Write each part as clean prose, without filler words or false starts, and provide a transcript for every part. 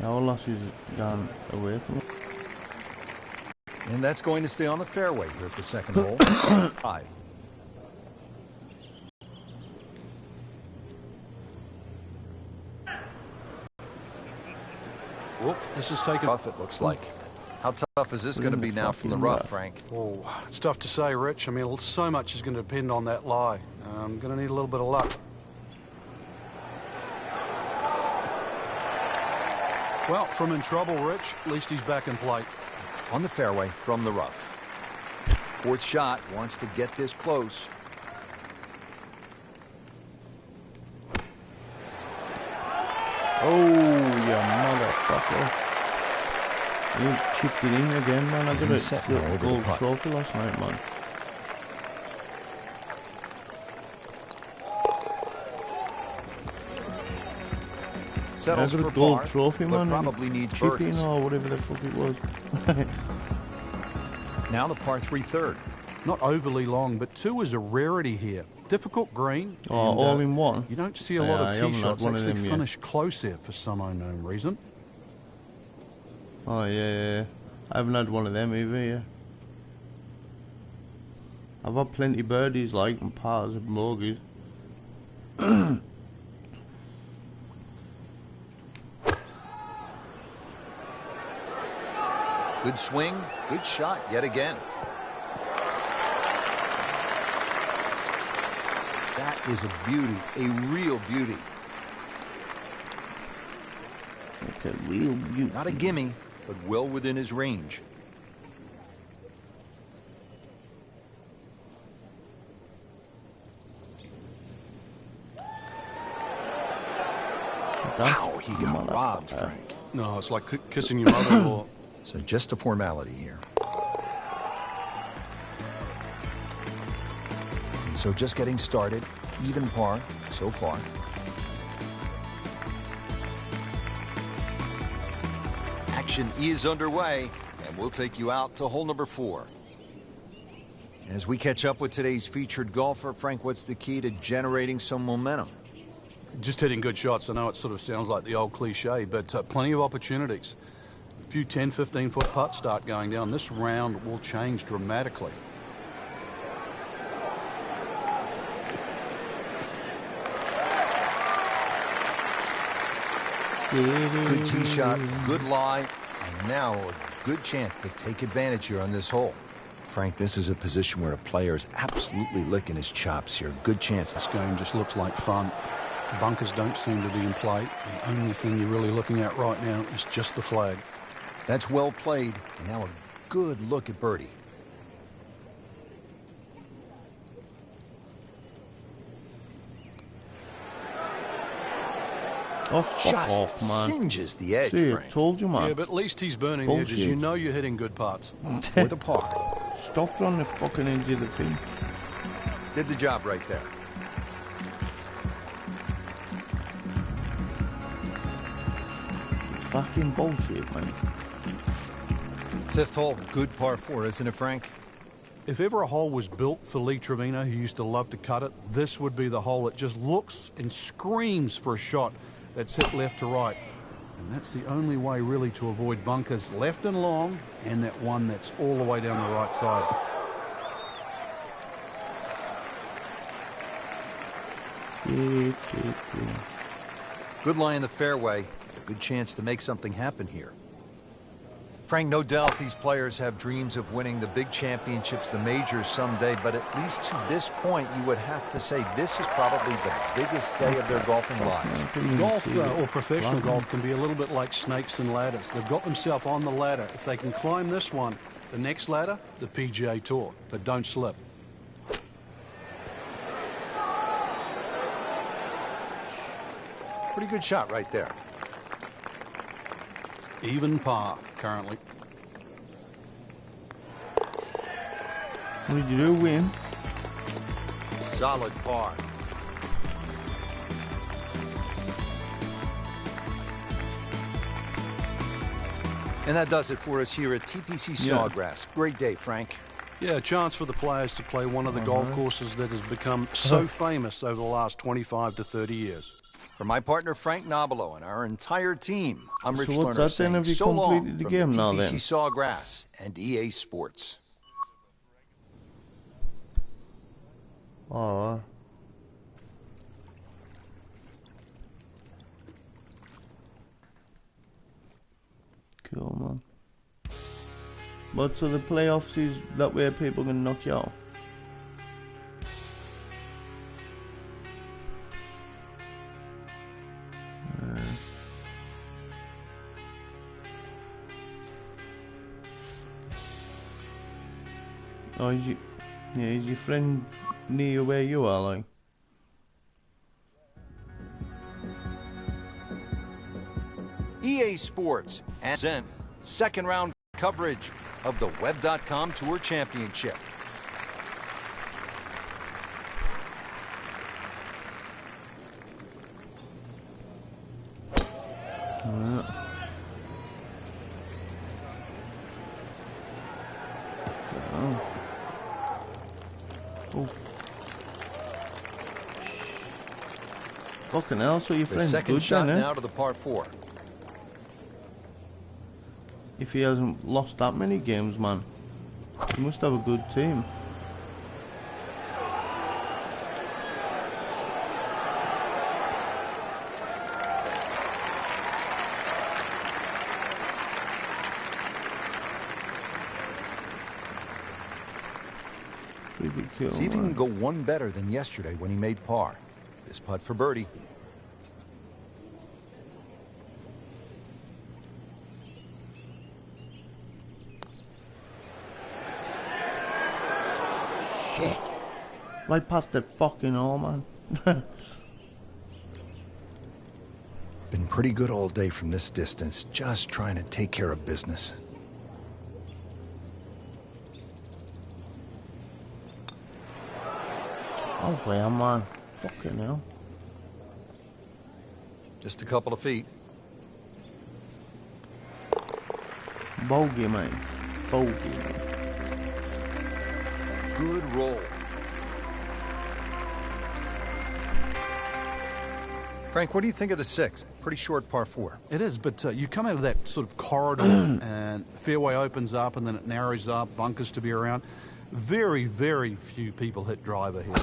Our loss is gone away from it. And that's going to stay on the fairway here at the second hole. 5. Whoop, this is taken off, it looks like. How tough is this going to be now from the rough, Frank? Oh, it's tough to say, Rich. I mean, so much is going to depend on that lie. I'm going to need a little bit of luck. Well, from in trouble, Rich, at least he's back in play. On the fairway from the rough. Fourth shot, wants to get this close. Oh, you motherfucker. You chipped it in again, man. I got a gold trophy last night, man. Settles I got for a gold par, trophy, man. Probably needs chipping birdies. or whatever the fuck it was. Now the par 3 third. Not overly long, but 2 is a rarity here. Difficult green. Oh, and, all in one? You don't see a lot of tee shots one actually of them finish close here for some unknown reason. Oh, yeah. I haven't had one of them either, yeah. I've had plenty of birdies, like, and pars and bogeys. Good swing, good shot yet again. That is a beauty, a real beauty. It's a real beauty. Not a gimme, but well within his range. Wow, he got robbed, Frank. No, it's like kissing your mother-in-law. So just a formality here. And so just getting started, even par so far. Action is underway, and we'll take you out to hole number 4. As we catch up with today's featured golfer, Frank, what's the key to generating some momentum? Just hitting good shots. I know it sort of sounds like the old cliche, but plenty of opportunities. A few 10, 15-foot putts start going down. This round will change dramatically. Good tee shot, good lie, and now a good chance to take advantage here on this hole. Frank, this is a position where a player is absolutely licking his chops here. Good chance. This game just looks like fun. Bunkers don't seem to be in play. The only thing you're really looking at right now is just the flag. That's well played. And now a good look at birdie. Oh, fuck off, man. Singes the edge, See, Frank. Told you, man. Yeah, but at least he's burning Bullshit. the edges. You know you're hitting good putts. For the par. Stop on the fucking edge of the thing. Did the job right there. It's fucking bullshit, man. 5th hole, good par 4, isn't it, Frank? If ever a hole was built for Lee Trevino, who used to love to cut it, this would be the hole. It just looks and screams for a shot that's hit left to right. And that's the only way, really, to avoid bunkers left and long, and that one that's all the way down the right side. Good lie in the fairway. A good chance to make something happen here. Frank, no doubt these players have dreams of winning the big championships, the majors someday, but at least to this point, you would have to say this is probably the biggest day of their golfing lives. Golf or professional golf can be a little bit like snakes and ladders. They've got themselves on the ladder. If they can climb this one, the next ladder, the PGA Tour. But don't slip. Pretty good shot right there. Even par currently. What did you do? Win? Solid par. And that does it for us here at TPC Sawgrass. Great day, Frank. Yeah, a chance for the players to play one of the golf courses that has become so famous over the last 25 to 30 years. For my partner Frank Nobilo and our entire team, I'm Rich So what's Lerner that then? saying Have you so long completed the from game the now TPC then? Sawgrass and EA Sports. Oh. Cool, man. But so the playoffs is that where people can knock you out? Oh, is your friend near where you are, like? EA Sports present second round coverage of the Web.com Tour Championship. Oh. Fucking hell, so your The friend's second good shot then, eh? now to the par 4. If he hasn't lost that many games, man, he must have a good team. Pretty cool, See if he man. can go one better than yesterday when he made par. This putt for birdie. Shit. Right past the fucking hole, man. Been pretty good all day from this distance, just trying to take care of business. Oh, well, man. Fucking hell. Just a couple of feet. Bogey, man. Bogey, man. Good roll. Frank, what do you think of the 6th? Pretty short par 4. It is, but you come out of that sort of corridor and fairway opens up and then it narrows up, bunkers to be around. Very, very few people hit driver here.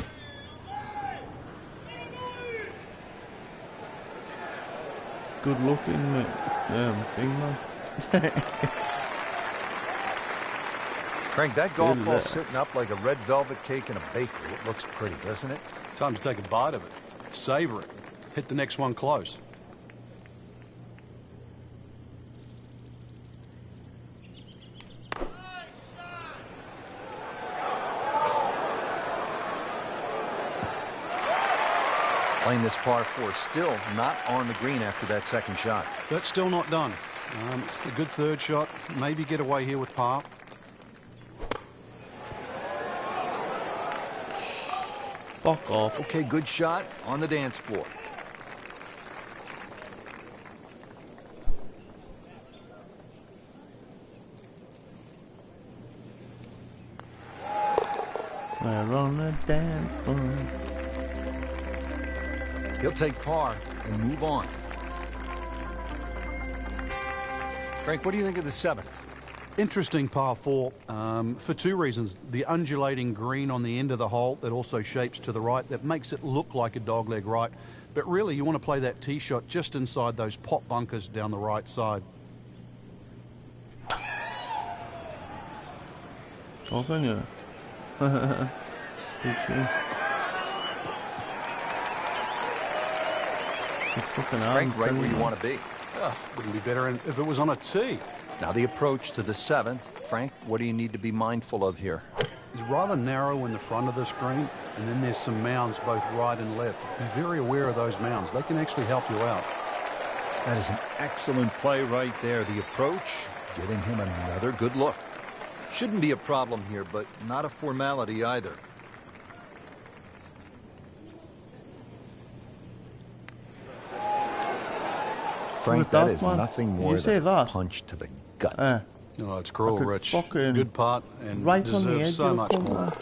Good looking thing, man. Frank, that golf Good ball's luck. sitting up like a red velvet cake in a bakery. It looks pretty, doesn't it? Time to take a bite of it. Savor it. Hit the next one close. Playing this par 4, still not on the green after that second shot. But still not done. A good third shot. Maybe get away here with par. Fuck off. Okay, good shot on the dance floor. We're on the dance floor. He'll take par and move on. Frank, what do you think of the 7th? Interesting par 4 for two reasons. The undulating green on the end of the hole that also shapes to the right, that makes it look like a dogleg right. But really, you want to play that tee shot just inside those pot bunkers down the right side. Oh, can you? Good shit. It's fucking hard. Frank, right where you want to be. Wouldn't be better if it was on a tee. Now the approach to the 7th. Frank, what do you need to be mindful of here? It's rather narrow in the front of the screen, and then there's some mounds both right and left. Be very aware of those mounds. They can actually help you out. That is an excellent play right there. The approach, giving him another good look. Shouldn't be a problem here, but not a formality either. Frank, that is nothing more than a punch to the gut. Oh, it's cruel, Rich. Fucking good putt and right on the deserves edge so of much the more. corner.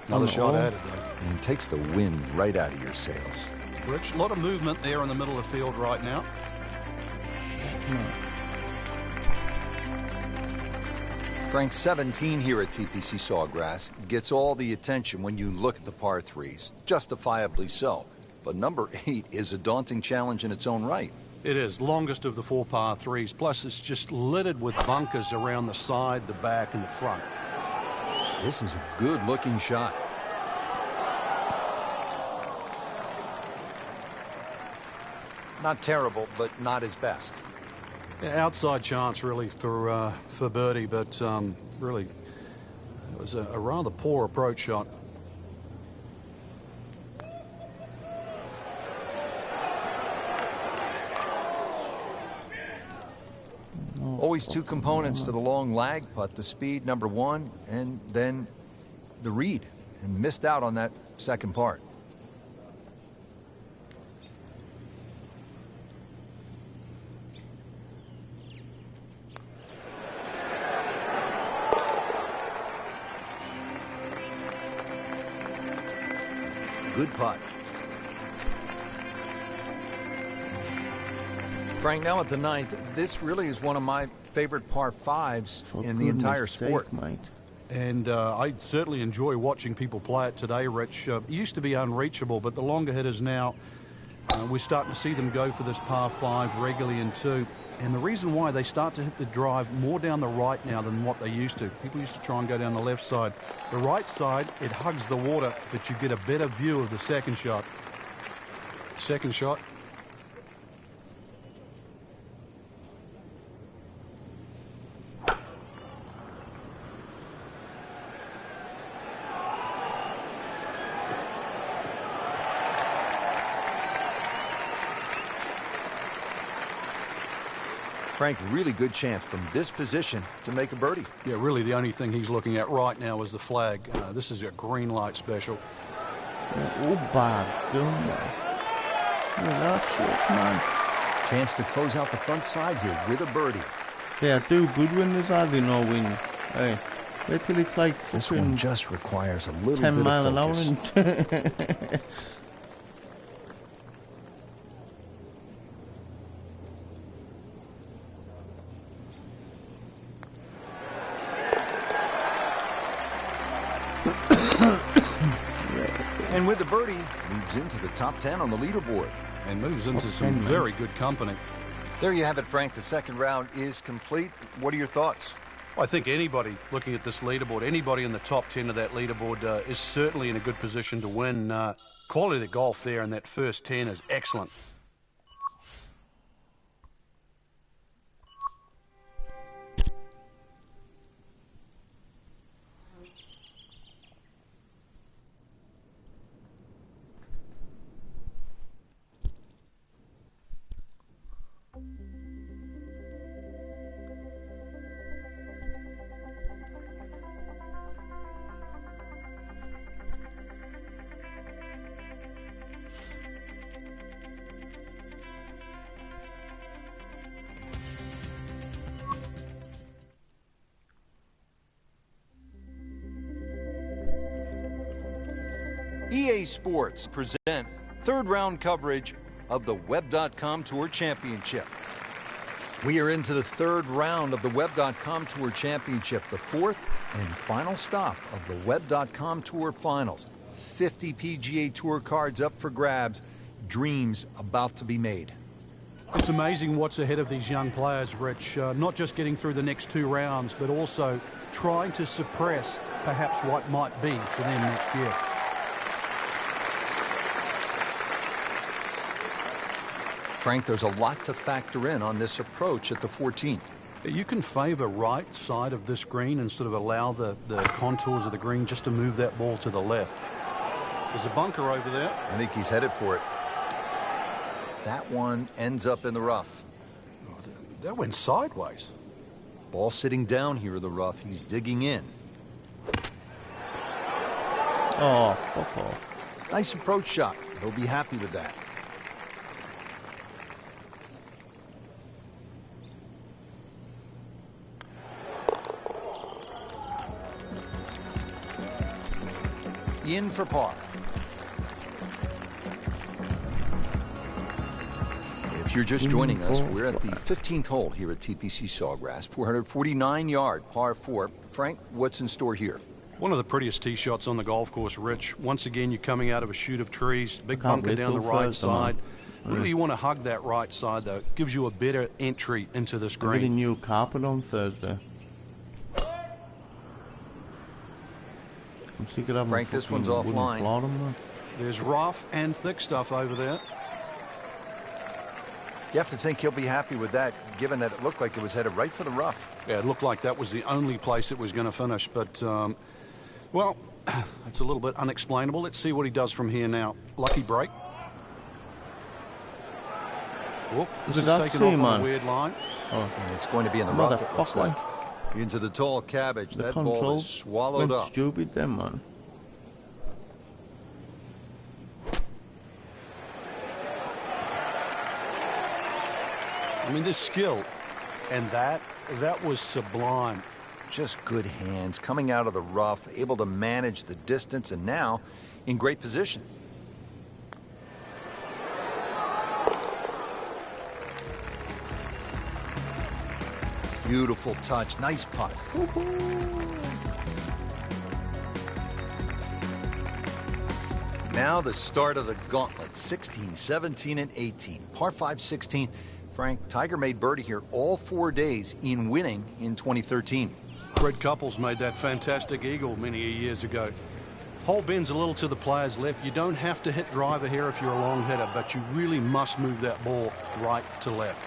Another shot added, though. And takes the wind right out of your sails. Rich, a lot of movement there in the middle of the field right now. Frank, 17 here at TPC Sawgrass gets all the attention when you look at the par threes, justifiably so. But number 8 is a daunting challenge in its own right. It is longest of the 4 par threes. Plus, it's just littered with bunkers around the side, the back, and the front. This is a good-looking shot. Not terrible, but not his best. Yeah, outside chance, really, for birdie, but really, it was a rather poor approach shot. Always two components to the long lag putt, the speed, number 1, and then the read, and missed out on that second part. Good putt. Frank, now at the 9th, this really is one of my favorite par 5s in the entire sport. Mate. And I certainly enjoy watching people play it today, Rich. It used to be unreachable, but the longer hitters now, we're starting to see them go for this par 5 regularly in 2. And the reason why they start to hit the drive more down the right now than what they used to. People used to try and go down the left side. The right side, it hugs the water, but you get a better view of the second shot. Second shot. Frank, really good chance from this position to make a birdie. Yeah, really the only thing he's looking at right now is the flag. This is a green light special. Oh, bad. That's it, man. Chance to close out the front side here with a birdie. Yeah, do good when there's hardly no wind. Hey, wait till it's like this one just requires a little 10 bit mile of an hour. focus. And with the birdie, moves into the top 10 on the leaderboard. And moves into some very good company. There you have it, Frank. The second round is complete. What are your thoughts? I think anybody looking at this leaderboard, anybody in the top 10 of that leaderboard is certainly in a good position to win. Quality of the golf there in that first 10 is excellent. EA Sports present third round coverage of the Web.com Tour Championship. We are into the third round of the Web.com Tour Championship, the fourth and final stop of the Web.com Tour Finals. 50 PGA Tour cards up for grabs, dreams about to be made. It's amazing what's ahead of these young players, Rich. Not just getting through the next 2 rounds, but also trying to suppress perhaps what might be for them next year. Frank, there's a lot to factor in on this approach at the 14th. You can favor right side of this green and sort of allow the contours of the green just to move that ball to the left. There's a bunker over there. I think he's headed for it. That one ends up in the rough. Oh, that went sideways. Ball sitting down here in the rough. He's digging in. Oh, fuck off. Nice approach shot. He'll be happy with that. In for par. If you're just joining us, we're at the 15th hole here at TPC Sawgrass, 449-yard par 4. Frank, what's in store here? One of the prettiest tee shots on the golf course, Rich. Once again, you're coming out of a chute of trees, big bunker down the right side. Really, you want to hug that right side, though. It gives you a better entry into this green. I got a new carpet on Thursday. I'm sick of having Frank, this one's offline. There's rough and thick stuff over there. You have to think he'll be happy with that, given that it looked like it was headed right for the rough. Yeah, it looked like that was the only place it was going to finish. But, well, it's a little bit unexplainable. Let's see what he does from here now. Lucky break. Oh, this is taken off on a weird line. And it's going to be in the rough, it looks like. Into the tall cabbage. That ball is swallowed up. Stupid then, man. I mean, this skill, and that was sublime. Just good hands, coming out of the rough, able to manage the distance, and now in great position. Beautiful touch, nice putt. Now the start of the gauntlet, 16, 17, and 18. Par 5, 16. Frank, Tiger made birdie here all 4 days in winning in 2013. Fred Couples made that fantastic eagle many years ago. Hole bends a little to the player's left. You don't have to hit driver here if you're a long hitter, but you really must move that ball right to left.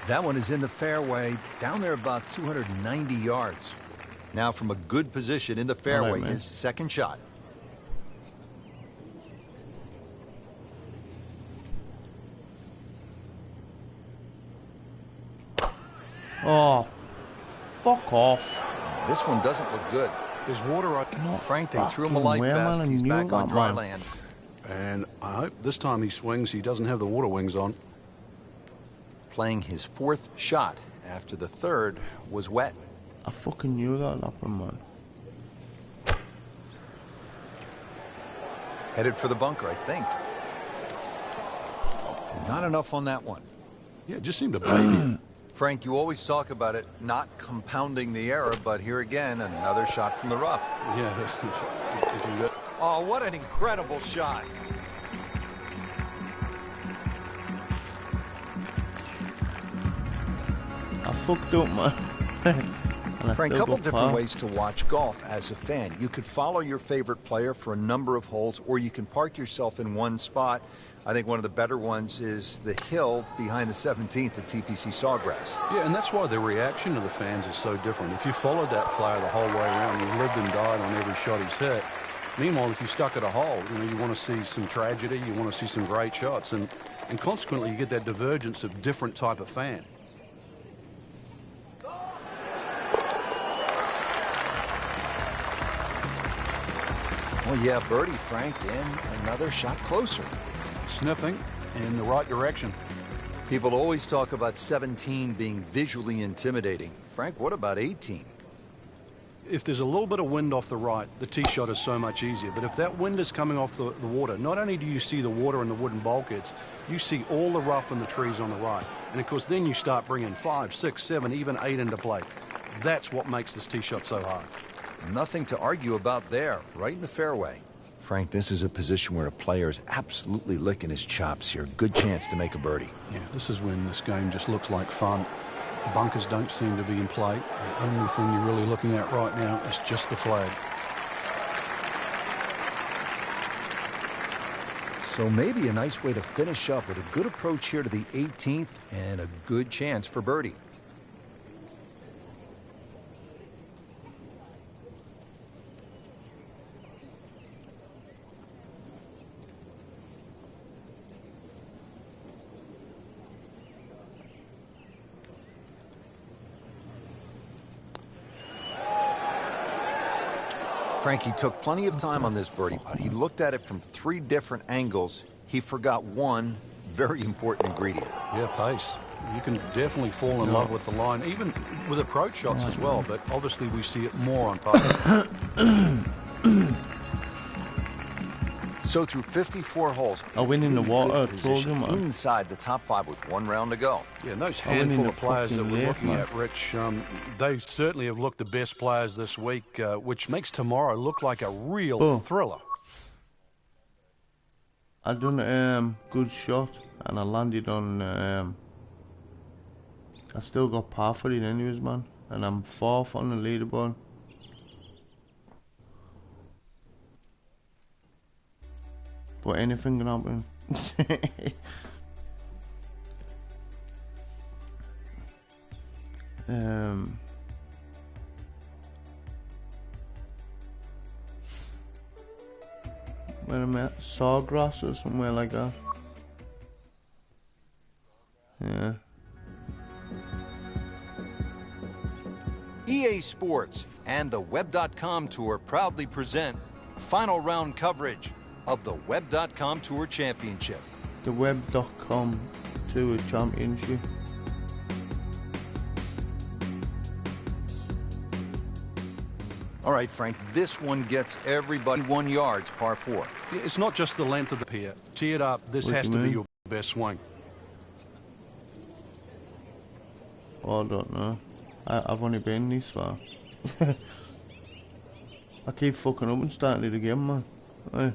That one is in the fairway, down there about 290 yards. Now from a good position in the fairway, his second shot. Oh, fuck off. This one doesn't look good. There's water up. Frank, they threw him a light vest. He's back on dry land. And I hope this time he swings, he doesn't have the water wings on. Playing his fourth shot after the third was wet. I fucking knew that would happen, man. Headed for the bunker, I think. Not enough on that one. Yeah, it just seemed to baby it. Frank, you always talk about it not compounding the error, but here again, another shot from the rough. Yeah. Oh, what an incredible shot. I fucked up, man. Frank, a couple different ways to watch golf as a fan. You could follow your favorite player for a number of holes, or you can park yourself in one spot. I think one of the better ones is the hill behind the 17th at TPC Sawgrass. Yeah, and that's why the reaction of the fans is so different. If you followed that player the whole way around, he lived and died on every shot he's hit. Meanwhile, if you stuck at a hole, you want to see some tragedy, you want to see some great shots, and consequently you get that divergence of different type of fan. Well, yeah, birdie, Frank, and another shot closer. Sniffing in the right direction. People always talk about 17 being visually intimidating. Frank, what about 18? If there's a little bit of wind off the right, the tee shot is so much easier. But if that wind is coming off the water, not only do you see the water and the wooden bulkheads, you see all the rough and the trees on the right. And, of course, then you start bringing 5, 6, 7, even 8 into play. That's what makes this tee shot so hard. Nothing to argue about there, right in the fairway. Frank, this is a position where a player is absolutely licking his chops here. Good chance to make a birdie. Yeah, this is when this game just looks like fun. The bunkers don't seem to be in play. The only thing you're really looking at right now is just the flag. So maybe a nice way to finish up with a good approach here to the 18th and a good chance for birdie. Frankie took plenty of time on this birdie putt. He looked at it from 3 different angles. He forgot one very important ingredient. Yeah, pace. You can definitely fall in love with the line, even with approach shots as well, but obviously we see it more on putt. So through 54 holes, I win in the really water, good I told you, position man. inside the top 5 with 1 round to go. Yeah, and those I went in handful the of players that fucking we're lake, looking man. at, Rich, they certainly have looked the best players this week, which makes tomorrow look like a real thriller. I done a good shot and I landed on. I still got par for it anyways, man, and I'm 4th on the leaderboard. But anything can happen. Where am I at? Sawgrass or somewhere like that. Yeah. EA Sports and the Web.com Tour proudly present final round coverage of the Web.com Tour Championship. The Web.com Tour Championship. All right, Frank, this one gets everybody 1 yard, par 4. It's not just the length of the pier. Tee it up. This What has do to you be mean? your best swing. Oh, I don't know. I've only been this far. I keep fucking up and starting it again, man. Hey.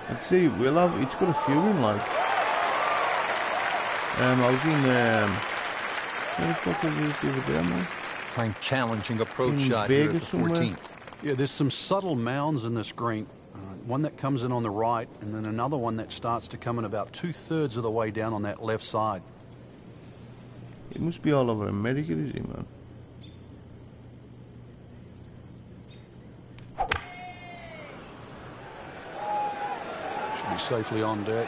I'd say we'll have. It's got a few in, like. I was in where the fuck was it the other day, man? Frank challenging approach In shot here at the Vegas somewhere? 14th. Yeah, there's some subtle mounds in this green. One that comes in on the right, and then another one that starts to come in about 2/3 of the way down on that left side. It must be all over America, is it, man? Should be safely on deck.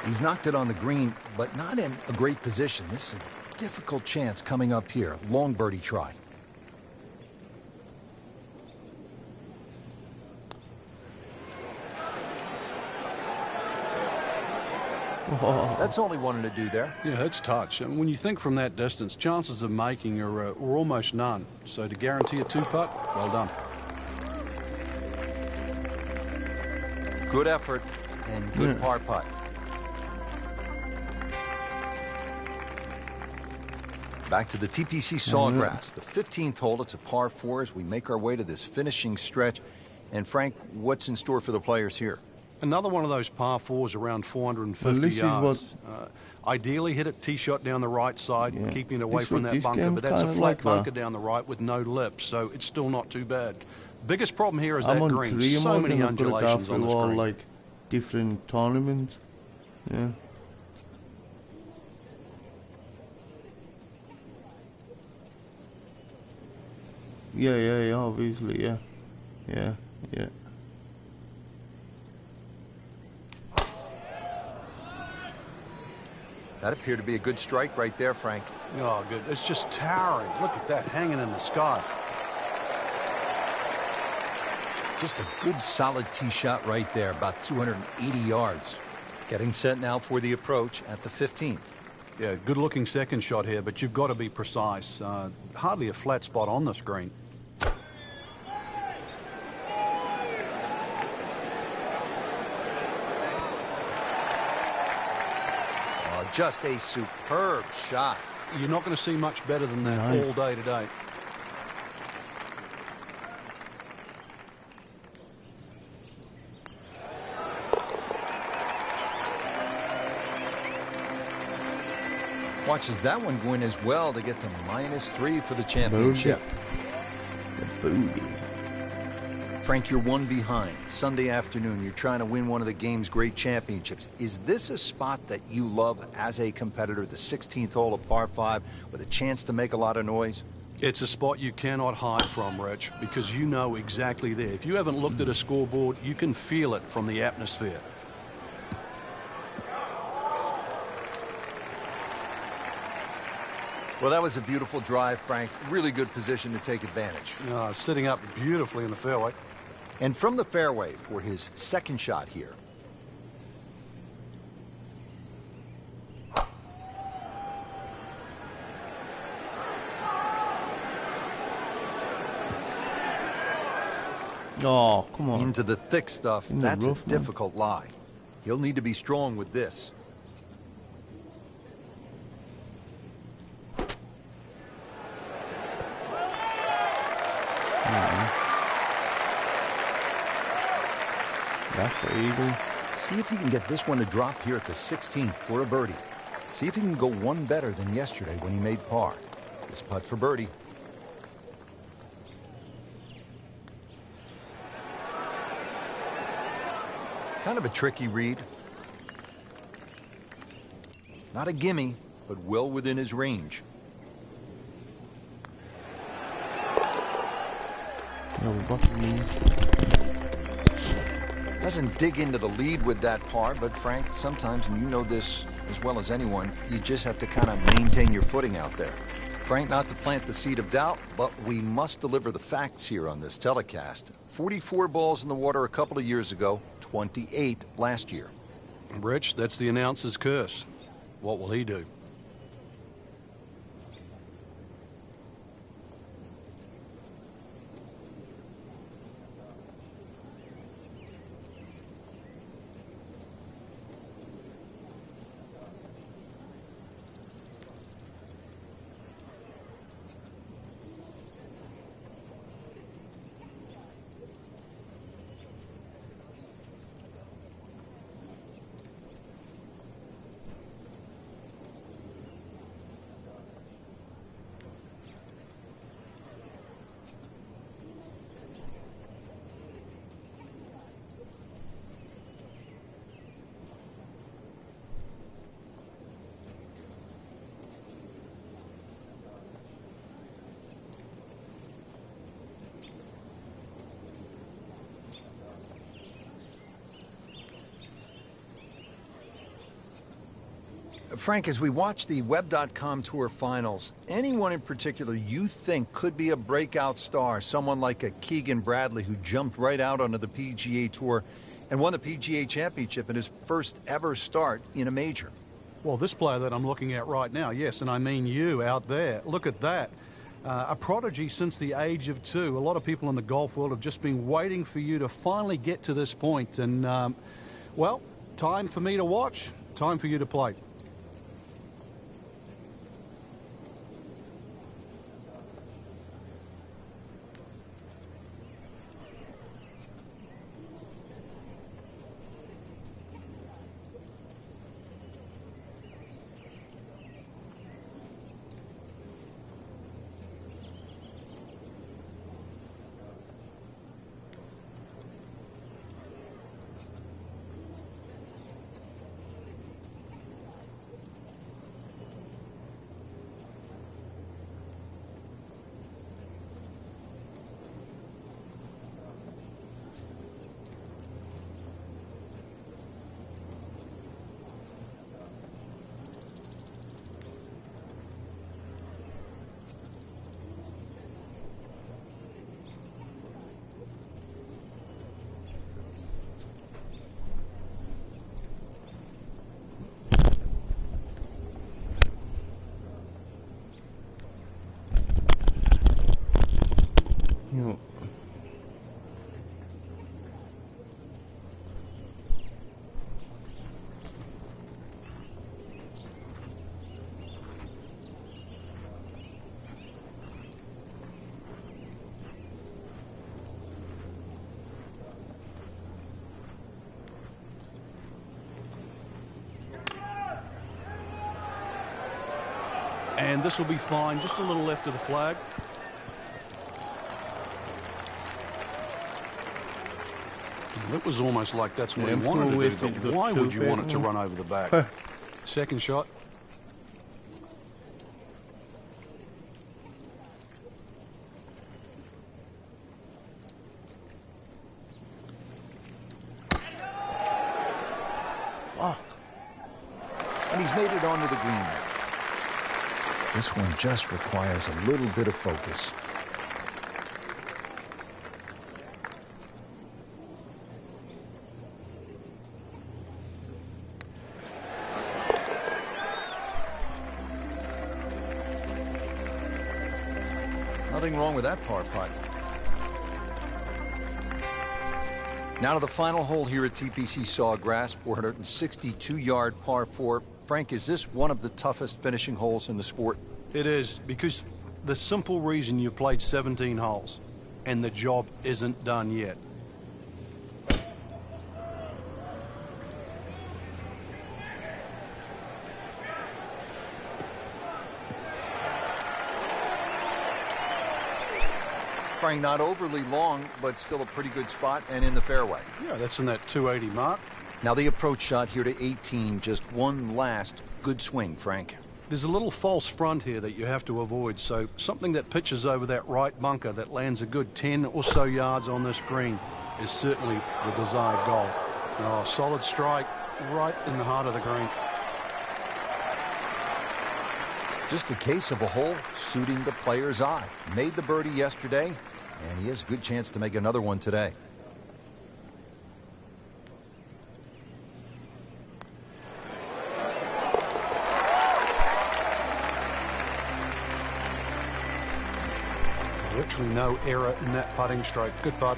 He's knocked it on the green, but not in a great position. This is a difficult chance coming up here. Long birdie try. Oh. That's all he wanted to do there. Yeah, it's touch. And when you think from that distance, chances of making are almost none. So to guarantee a 2-putt, well done. Good effort and good par putt. Back to the TPC Sawgrass, the 15th hole. It's a par 4 as we make our way to this finishing stretch. And Frank, what's in store for the players here? Another one of those par 4s around 450 this is yards. Ideally hit it tee shot down the right side, keeping it away from that bunker, but that's a flat like bunker down the right with no lip, so it's still not too bad. Biggest problem here is that I'm on green. Korea So mode many and I've got it undulations after on the all, screen. like different tournaments. Yeah. Yeah, obviously, yeah. That appeared to be a good strike right there, Frank. Oh, good. It's just towering. Look at that hanging in the sky. Just a good solid tee shot right there, about 280 yards. Getting set now for the approach at the 15th. Yeah, good looking second shot here, but you've got to be precise. Hardly a flat spot on the screen. Just a superb shot. You're not going to see much better than that all day today. Watches that one go in as well to get to -3 for the championship. Booty. Frank, you're one behind. Sunday afternoon, you're trying to win one of the game's great championships. Is this a spot that you love as a competitor, the 16th hole of par 5, with a chance to make a lot of noise? It's a spot you cannot hide from, Rich, because you know exactly there. If you haven't looked at a scoreboard, you can feel it from the atmosphere. Well, that was a beautiful drive, Frank. Really good position to take advantage. Sitting up beautifully in the fairway. And from the fairway for his second shot here. Oh, come on. Into the thick stuff. That's a difficult lie. He'll need to be strong with this. That's the eagle. See if he can get this one to drop here at the 16th for a birdie. See if he can go one better than yesterday when he made par. This putt for birdie. Kind of a tricky read. Not a gimme, but well within his range. No, we got the lead. Doesn't dig into the lead with that par, but Frank, sometimes, and you know this as well as anyone, you just have to kind of maintain your footing out there. Frank, not to plant the seed of doubt, but we must deliver the facts here on this telecast. 44 balls in the water a couple of years ago, 28 last year. Rich, that's the announcer's curse. What will he do? Frank, as we watch the Web.com Tour Finals, anyone in particular you think could be a breakout star? Someone like a Keegan Bradley who jumped right out onto the PGA Tour and won the PGA Championship in his first ever start in a major. Well, this player that I'm looking at right now, yes, and I mean you out there. Look at that. A prodigy since the age of 2. A lot of people in the golf world have just been waiting for you to finally get to this point. And, well, time for me to watch, time for you to play. And this will be fine, just a little left of the flag. It was almost like that's what he wanted to do, but why would you want it to run over the back? Second shot. Fuck. And he's made it onto the green. This one just requires a little bit of focus. Nothing wrong with that par putt. Now to the final hole here at TPC Sawgrass, 462-yard par 4. Frank, is this one of the toughest finishing holes in the sport? It is, because the simple reason you've played 17 holes and the job isn't done yet. Frank, not overly long, but still a pretty good spot and in the fairway. Yeah, that's in that 280 mark. Now the approach shot here to 18, just one last good swing, Frank. There's a little false front here that you have to avoid, so something that pitches over that right bunker that lands a good 10 or so yards on this green is certainly the desired goal. Oh, solid strike right in the heart of the green. Just a case of a hole suiting the player's eye. Made the birdie yesterday, and he has a good chance to make another one today. Virtually no error in that putting stroke. Good putt.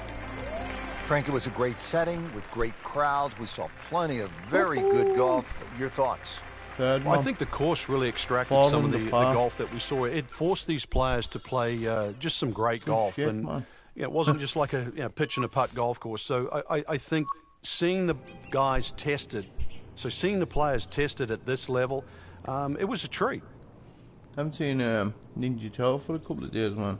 Frank, it was a great setting with great crowds. We saw plenty of very good golf. Your thoughts? Well, I think the course really extracted some of the golf that we saw. It forced these players to play just some great golf. And it wasn't just like a pitch and a putt golf course. So I think seeing the guys tested, seeing the players tested at this level, it was a treat. I haven't seen Ninja Toe for a couple of days, man.